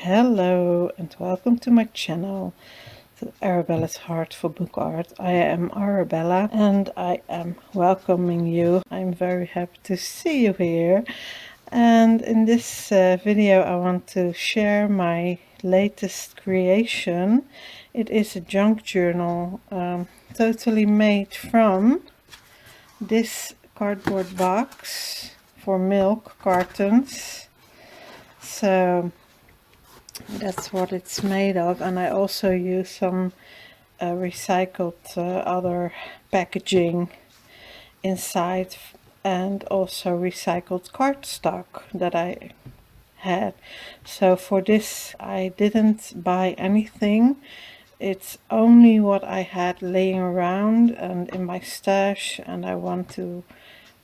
Hello and welcome to my channel, to Arabella's Heart for Book Art. I am Arrabella and I am welcoming you. I'm very happy to see you here. And in this video I want to share my latest creation. It is a junk journal, totally made from this cardboard box for milk cartons. So that's what it's made of, and I also use some recycled other packaging inside, and also recycled cardstock that I had. So for this I didn't buy anything. It's only what I had laying around and in my stash, and I want to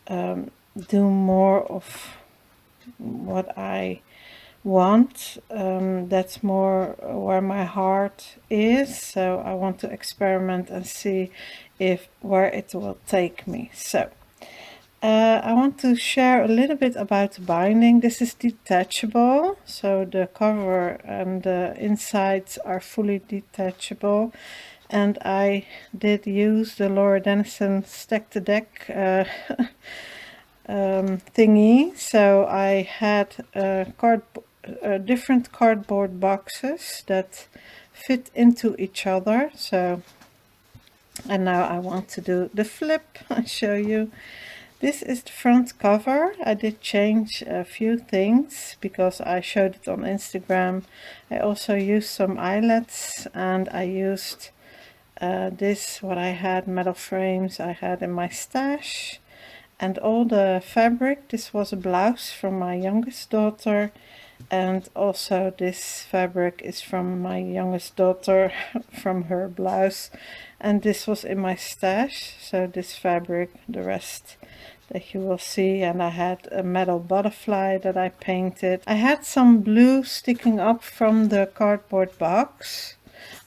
do more of what I want. That's more where my heart is, so I want to experiment and see if where it will take me. So I want to share a little bit about the binding. This is detachable, so the cover and the insides are fully detachable, and I did use the Laura Dennison stack the deck thingy. So I had different cardboard boxes that fit into each other. So, and now I want to do the flip. I'll show you. This is the front cover. I did change a few things because I showed it on Instagram. I also used some eyelets, and I used this, what I had, metal frames I had in my stash. And all the fabric, this was a blouse from my youngest daughter, and also this fabric is from my youngest daughter from her blouse, and this was in my stash. So this fabric, the rest that you will see. And I had a metal butterfly that I painted. I had some blue sticking up from the cardboard box,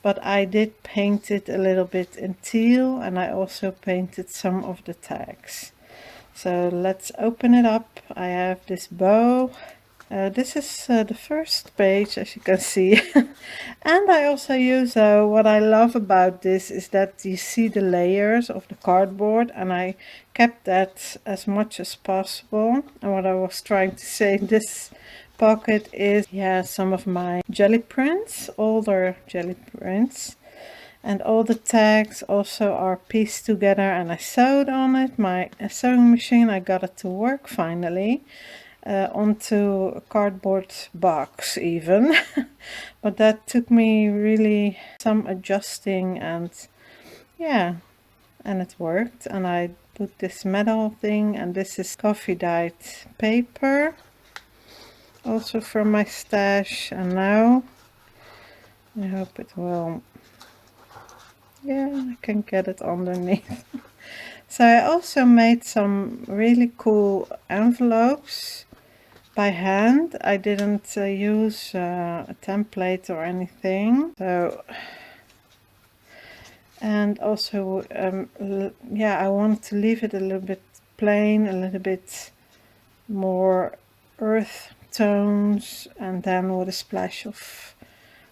but I did paint it a little bit in teal, and I also painted some of the tags. So let's open it up. I have this bow. This is the first page, as you can see. And I also use, what I love about this is that you see the layers of the cardboard, and I kept that as much as possible. And what I was trying to say in this pocket is, yeah, some of my jelly prints, older jelly prints. And all the tags also are pieced together, and I sewed on it. My sewing machine, I got it to work finally, onto a cardboard box even. But that took me really some adjusting, and yeah, and it worked. And I put this metal thing, and this is coffee dyed paper, also from my stash. And now I hope it will, yeah, I can get it underneath. So I also made some really cool envelopes by hand. I didn't use a template or anything. So, and also, yeah, I want to leave it a little bit plain, a little bit more earth tones, and then with a splash of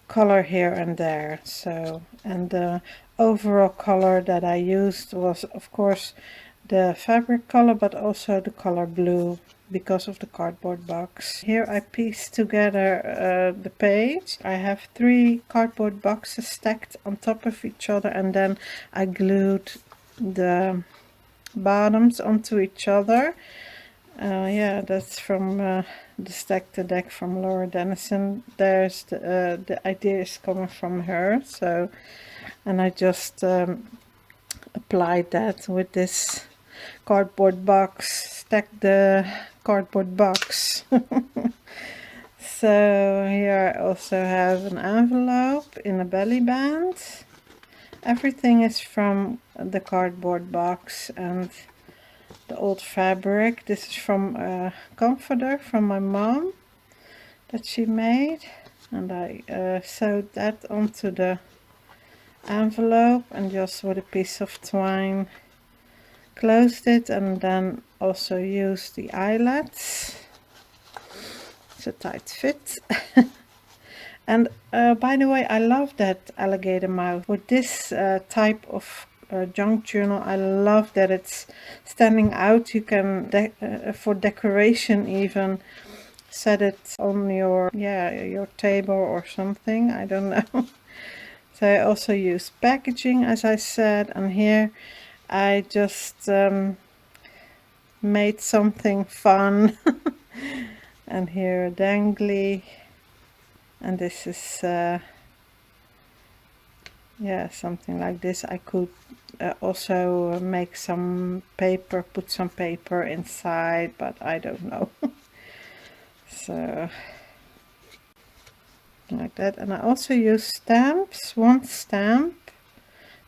color here and there. So, and the overall color that I used was, of course, the fabric color, but also the color blue, because of the cardboard box. Here I pieced together the page. I have 3 cardboard boxes stacked on top of each other, and then I glued the bottoms onto each other. Yeah, that's from the stack the deck from Laura Dennison. There's the idea is coming from her. So, and I just applied that with this cardboard box, stack the cardboard box. So here I also have an envelope in a belly band. Everything is from the cardboard box and the old fabric. This is from a comforter from my mom that she made, and I sewed that onto the envelope, and just with a piece of twine closed it, and then also used the eyelets. It's a tight fit. And by the way, I love that alligator mouth. With this type of junk journal, I love that it's standing out. You can, for decoration even, set it on your table or something. I don't know. So I also use packaging, as I said, and here I just made something fun. And here a dangly, and this is something like this. I could also make some paper, put some paper inside, but I don't know. So like that. And I also use stamps, one stamp,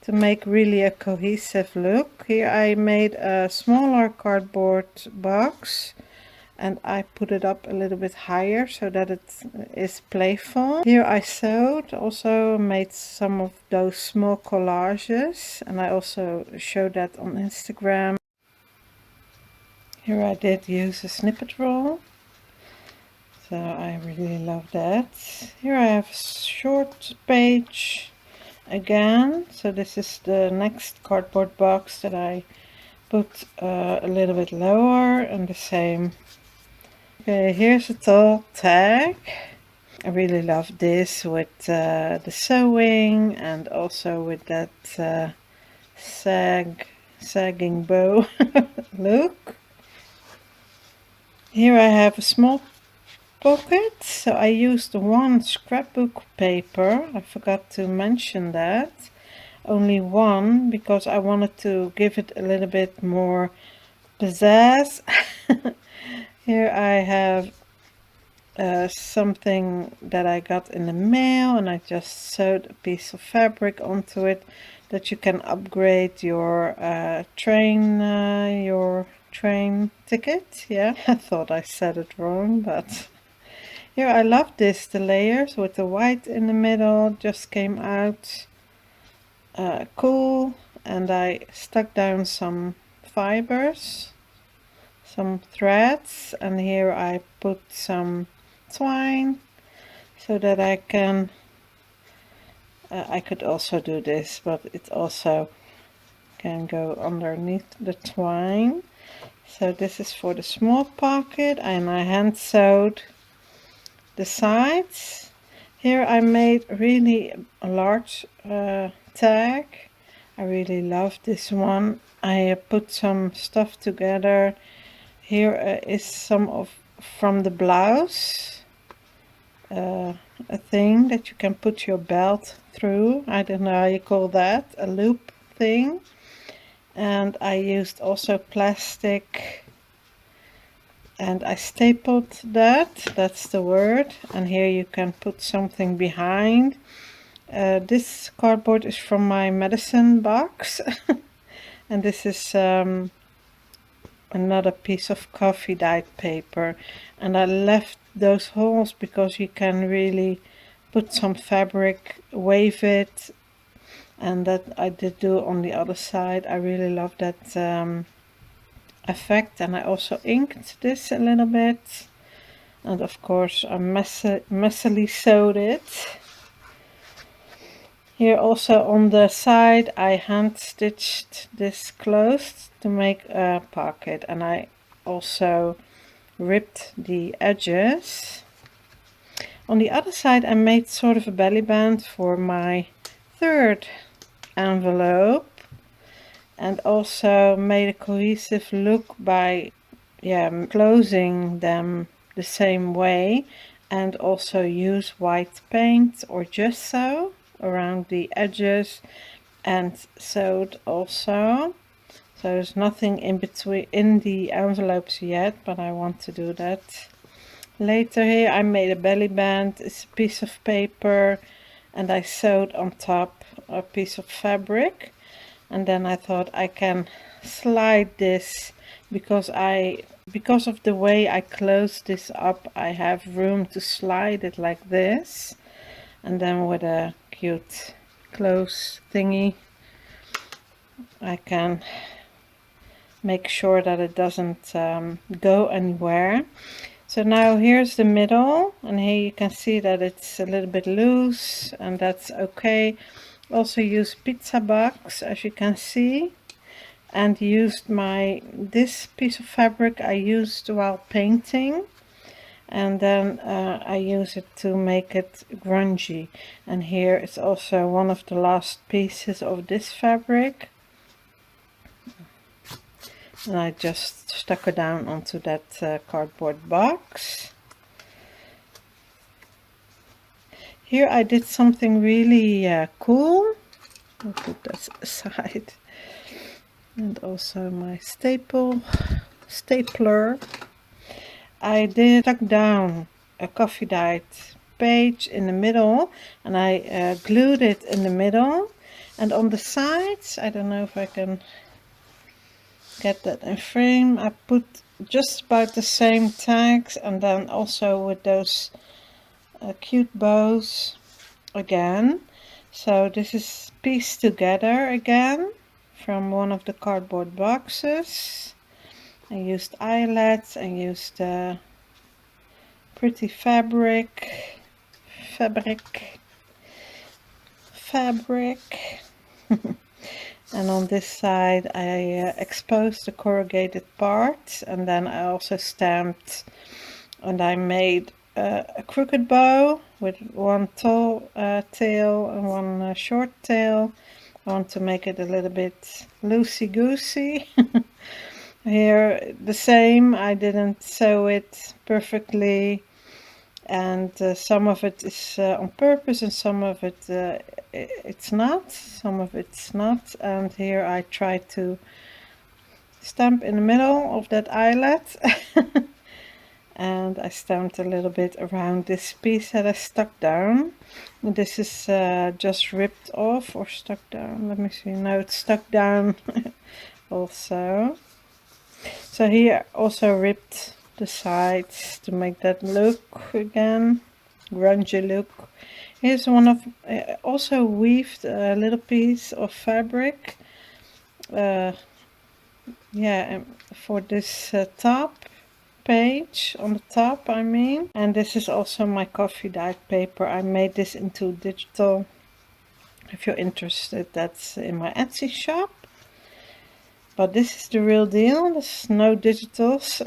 to make really a cohesive look. Here I made a smaller cardboard box and I put it up a little bit higher so that it is playful. Here I sewed, also made some of those small collages, and I also showed that on Instagram. Here I did use a snippet roll, so I really love that. Here I have a short page again, so this is the next cardboard box that I put a little bit lower, and the same. Okay, here's a tall tag. I really love this with the sewing and also with that sagging bow look. Here I have a small pocket, so I used one scrapbook paper. I forgot to mention that. Only one, because I wanted to give it a little bit more pizzazz. Here I have something that I got in the mail, and I just sewed a piece of fabric onto it that you can upgrade your train ticket. Yeah, I thought I said it wrong, but here I love this. The layers with the white in the middle just came out cool, and I stuck down some fibers, some threads, and here I put some twine so that I can I could also do this, but it also can go underneath the twine. So this is for the small pocket, and I hand sewed the sides. Here I made really a large tag. I really love this one. I put some stuff together. Here is some of from the blouse, a thing that you can put your belt through. I don't know how you call that, a loop thing. And I used also plastic, and I stapled that, that's the word. And here you can put something behind. This cardboard is from my medicine box. And this is another piece of coffee dyed paper, and I left those holes because you can really put some fabric, wave it, and that I did do on the other side. I really love that effect. And I also inked this a little bit, and of course I messily sewed it. Here also on the side I hand stitched this closed to make a pocket, and I also ripped the edges. On the other side I made sort of a belly band for my third envelope, and also made a cohesive look by closing them the same way, and also use white paint or gesso around the edges, and sewed also. So there's nothing in between in the envelopes yet, but I want to do that later. Here I made a belly band. It's a piece of paper, and I sewed on top a piece of fabric, and then I thought I can slide this because of the way I close this up, I have room to slide it like this, and then with a cute close thingy I can make sure that it doesn't go anywhere. So now here's the middle, and here you can see that it's a little bit loose, and that's okay. Also use pizza box, as you can see, and used this piece of fabric I used while painting, and then I use it to make it grungy. And here is also one of the last pieces of this fabric, and I just stuck it down onto that cardboard box. Here I did something really cool. I'll put that aside. And also my stapler. I stuck down a coffee dyed page in the middle, and I glued it in the middle, and on the sides, I don't know if I can get that in frame, I put just about the same tags, and then also with those cute bows again. So this is pieced together again from one of the cardboard boxes. I used eyelets and used pretty fabric. And on this side I exposed the corrugated part, and then I also stamped, and I made a crooked bow with one tall tail and one short tail. I want to make it a little bit loosey-goosey. Here the same, I didn't sew it perfectly, and some of it is on purpose and some of it it's not, and here I try to stamp in the middle of that eyelet. And I stamped a little bit around this piece that I stuck down. This is just ripped off or stuck down. Let me see. No, it's stuck down also. So here also ripped the sides to make that look again, grungy look. Here's one of, also weaved a little piece of fabric. Yeah, for this top page on the top, I mean. And this is also my coffee dyed paper. I made this into digital. If you're interested, that's in my Etsy shop. But this is the real deal. There's no digitals.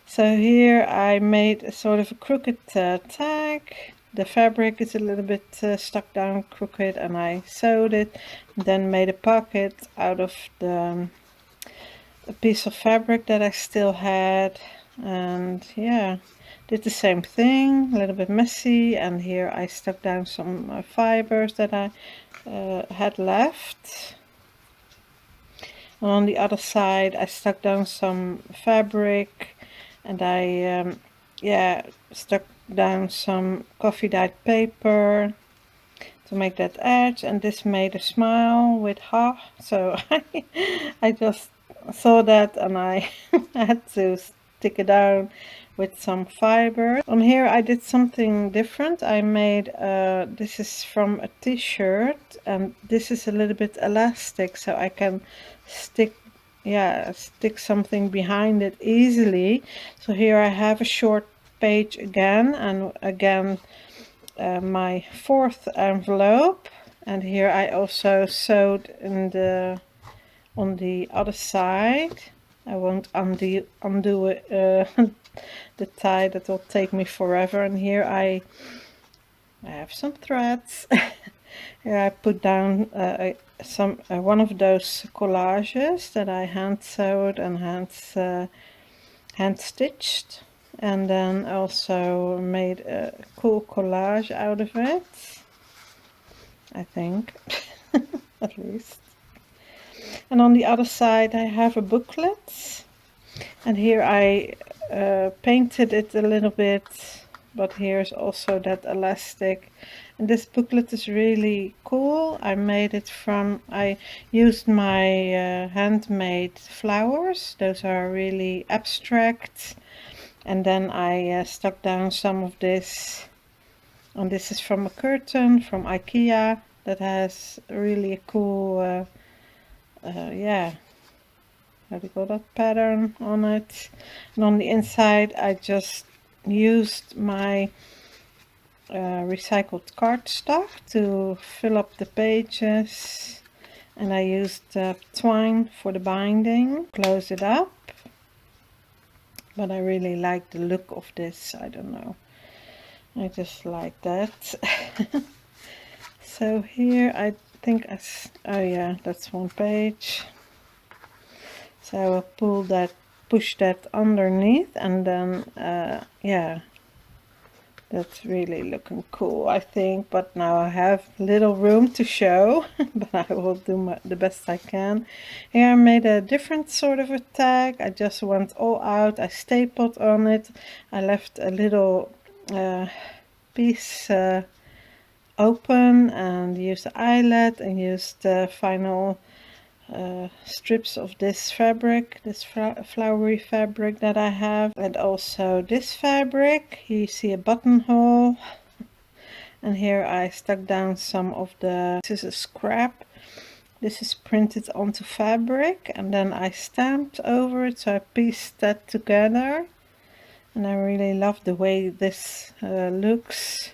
So here I made a sort of a crooked tag. The fabric is a little bit stuck down crooked, and I sewed it, and then made a pocket out of a piece of fabric that I still had. And yeah, did the same thing, a little bit messy, and here I stuck down some fibers that I had left. And on the other side I stuck down some fabric, and I yeah, stuck down some coffee dyed paper to make that edge, and this made a smile with ha. So I just saw that, and I had to stick it down with some fiber. On here I did something different. I made this is from a t-shirt, and this is a little bit elastic, so I can stick something behind it easily. So here I have a short page again, and again my fourth envelope, and here I also sewed in on the other side. I won't undo it, the tie, that will take me forever. And here I have some threads. Here I put down one of those collages that I hand sewed and hand stitched, and then also made a cool collage out of it, I think. At least. And on the other side I have a booklet, and here I painted it a little bit, but here's also that elastic. And this booklet is really cool. I made it from, I used my handmade flowers. Those are really abstract. And then I stuck down some of this, and this is from a curtain from IKEA that has really a cool yeah, how do you call that, pattern on it. And on the inside I just used my recycled cardstock to fill up the pages, and I used twine for the binding. Close it up, but I really like the look of this. I don't know, I just like that. So here I think oh yeah, that's one page. So I will push that underneath, and then yeah, that's really looking cool, I think. But now I have little room to show, but I will do the best I can. Here I made a different sort of a tag. I just went all out. I stapled on it. I left a little piece open and used the eyelet and used the final strips of this fabric, this flowery fabric that I have, and also this fabric. You see a buttonhole, and here I stuck down some of the, this is a scrap, this is printed onto fabric, and then I stamped over it, so I pieced that together, and I really love the way this looks.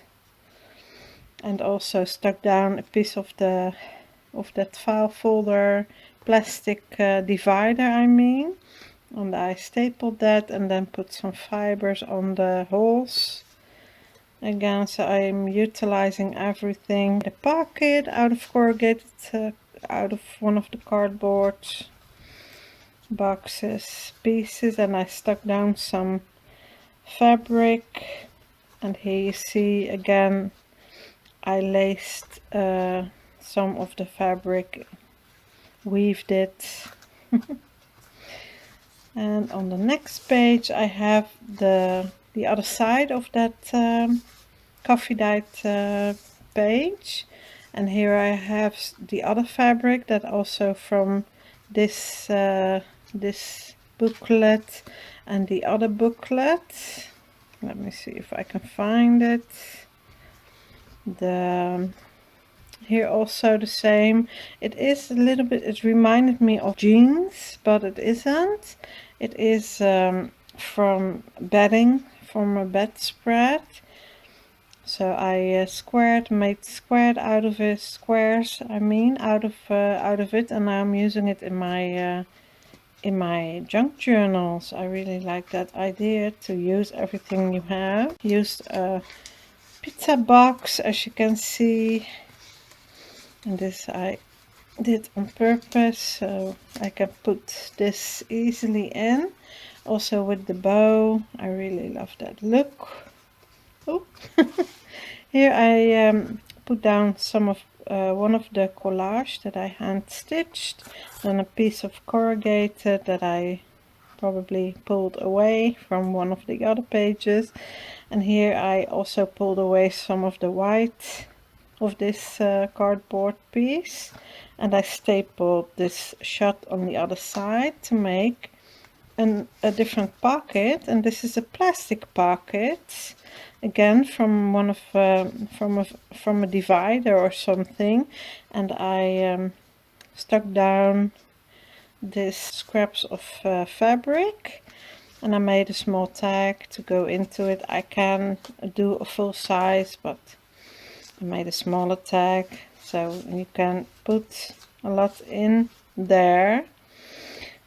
And also stuck down a piece of that file folder plastic divider, I mean, and I stapled that and then put some fibers on the holes again. So I'm utilizing everything. The pocket out of corrugated, out of one of the cardboard boxes pieces, and I stuck down some fabric, and here you see again I laced some of the fabric, weaved it. And on the next page I have the other side of that coffee dyed page, and here I have the other fabric that also from this this booklet and the other booklet. Let me see if I can find it. Here also the same. It is a little bit, it reminded me of jeans, but it isn't. It is from bedding, from a bedspread. So I made squared out of it, squares I mean, out of it, and now I'm using it in my junk journals. I really like that idea, to use everything you have. Used a pizza box, as you can see, and this I did on purpose so I can put this easily in. Also with the bow, I really love that look. Oh. Here I put down some of one of the collage that I hand stitched, then a piece of corrugated that I probably pulled away from one of the other pages, and here I also pulled away some of the white of this cardboard piece, and I stapled this shut on the other side to make a different pocket. And this is a plastic pocket, again from one of from a divider or something, and I stuck down these scraps of fabric, and I made a small tag to go into it. I can do a full size, but I made a smaller tag, so you can put a lot in there.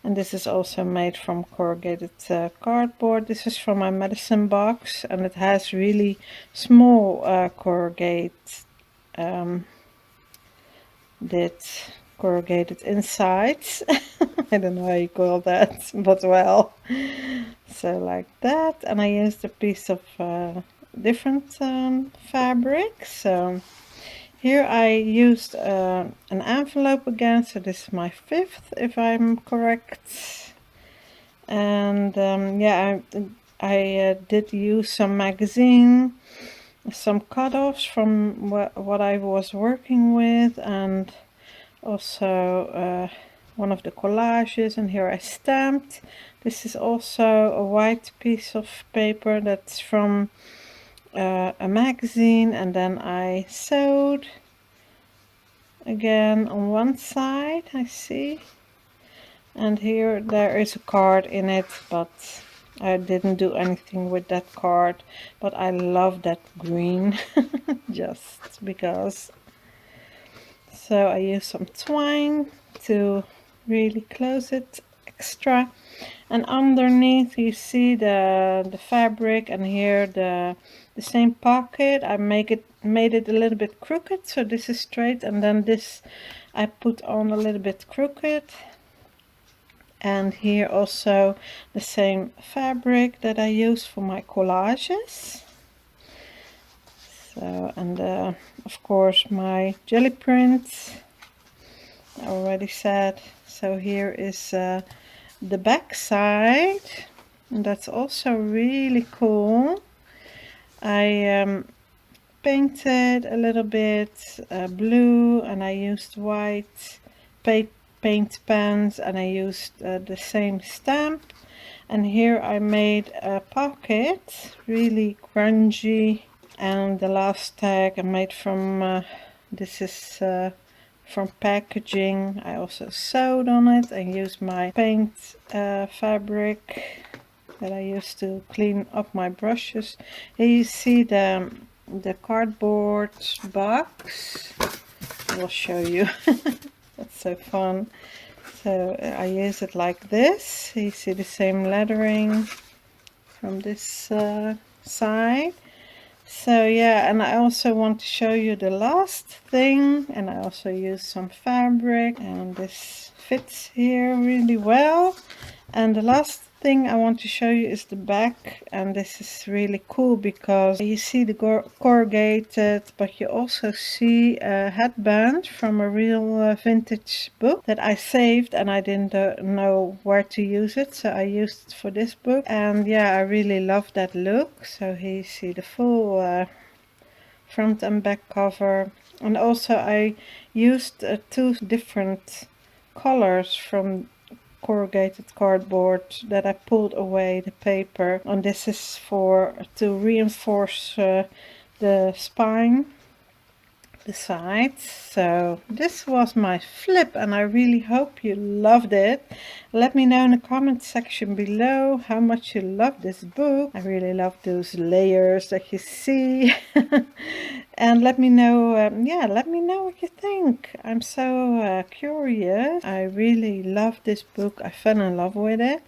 And this is also made from corrugated cardboard. This is from my medicine box, and it has really small corrugated insides. I don't know how you call that, but well, so like that. And I used a piece of different fabric. So here I used an envelope again, so this is my 5th if I'm correct. And yeah, I did use some magazine, some cut-offs from what I was working with, and also one of the collages, and here I stamped. This is also a white piece of paper that's from a magazine, and then I sewed again on one side, I see, And here there is a card in it, but I didn't do anything with that card. But I love that green just because. So I use some twine to really close it extra. And underneath you see the fabric, and here the same pocket. I made it a little bit crooked, so this is straight, and then this I put on a little bit crooked. And here also the same fabric that I use for my collages. So, and of course my jelly prints, I already said. So here is the back side, and that's also really cool. I painted a little bit blue, and I used white paint pens, and I used the same stamp. And here I made a pocket, really grungy. And the last tag I made from this is from packaging. I also sewed on it and used my paint fabric that I used to clean up my brushes. Here you see the cardboard box. I will show you. That's so fun. So I use it like this. You see the same lettering from this side. So yeah, and I also want to show you the last thing, and I also use some fabric, and this fits here really well. And the last thing I want to show you is the back, and this is really cool because you see the corrugated, but you also see a headband from a real vintage book that I saved, and I didn't know where to use it, so I used it for this book. And yeah, I really love that look. So here you see the full front and back cover, and also I used two different colors from corrugated cardboard that I pulled away the paper, and this is for to reinforce the spine, the sides. So this was my flip, and I really hope you loved it. Let me know in the comment section below how much you love this book. I really love those layers that you see. And let me know, yeah, let me know what you think. I'm so curious. I really love this book. I fell in love with it.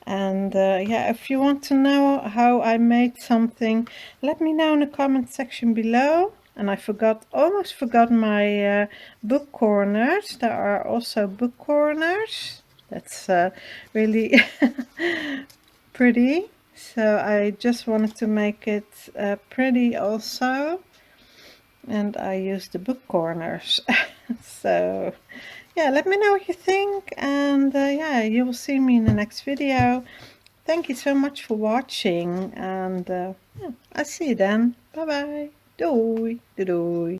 And yeah, if you want to know how I made something, let me know in the comment section below. And I almost forgot my book corners. There are also book corners. That's really pretty. So I just wanted to make it pretty also. And I use the book corners. So yeah, let me know what you think, and yeah, you will see me in the next video. Thank you so much for watching, and yeah, I'll see you then. Bye bye. Doei. Doei.